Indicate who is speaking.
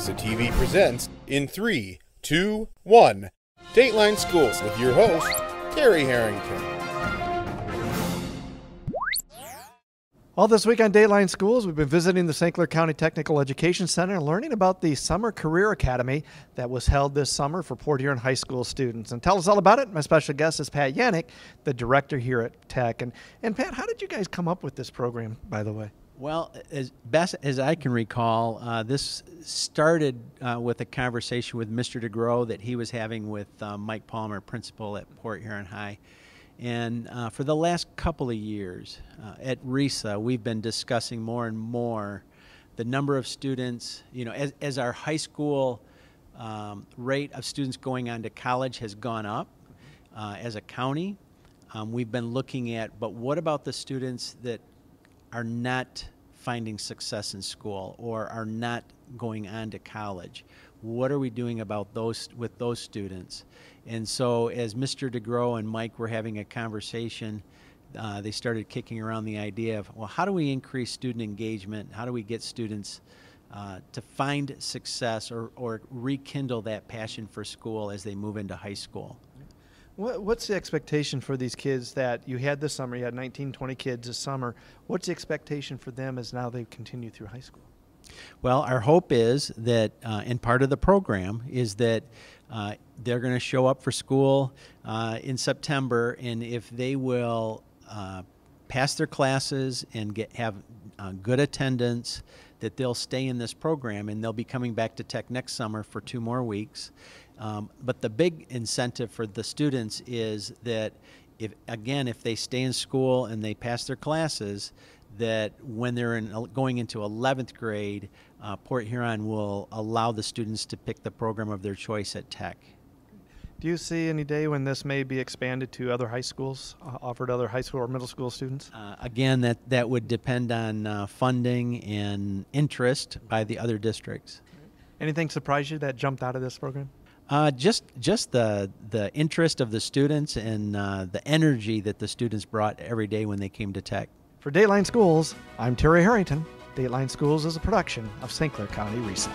Speaker 1: RESA TV presents in 3, 2, 1, Dateline Schools with your host, Terry Harrington.
Speaker 2: All this week on Dateline Schools, we've been visiting the St. Clair County Technical Education Center and learning about the Summer Career Academy that was held this summer for Port Huron High School students. And tell us all about it, my special guest is Pat Yanik, the director here at Tech. And Pat, how did you guys come up with this program, by the way?
Speaker 3: Well, as best as I can recall, this started with a conversation with Mr. DeGrow that he was having with Mike Palmer, principal at Port Huron High. And for the last couple of years at RESA, we've been discussing more and more the number of students, as our high school rate of students going on to college has gone up as a county. We've been looking at, but what about the students that are not finding success in school or are not going on to college? What are we doing about those with those students? And so as Mr. DeGrow and Mike were having a conversation, they started kicking around the idea of, well, how do we increase student engagement? How do we get students to find success or rekindle that passion for school as they move into high school?
Speaker 2: What's the expectation for these kids that you had this summer? You had 19, 20 kids this summer. What's the expectation for them as now they continue through high school?
Speaker 3: Well, our hope is that, and part of the program is that they're going to show up for school in September, and if they will pass their classes and have good attendance, that they'll stay in this program, and they'll be coming back to Tech next summer for 2 more weeks. But the big incentive for the students is that if they stay in school and they pass their classes, that when they're going into 11th grade, Port Huron will allow the students to pick the program of their choice at Tech.
Speaker 2: Do you see any day when this may be expanded to other high schools, offered to other high school or middle school students?
Speaker 3: Again, that would depend on funding and interest by the other districts.
Speaker 2: Anything surprise you that jumped out of this program?
Speaker 3: Just the interest of the students and the energy that the students brought every day when they came to Tech.
Speaker 2: For Dateline Schools, I'm Terry Harrington. Dateline Schools is a production of St. Clair County RESA.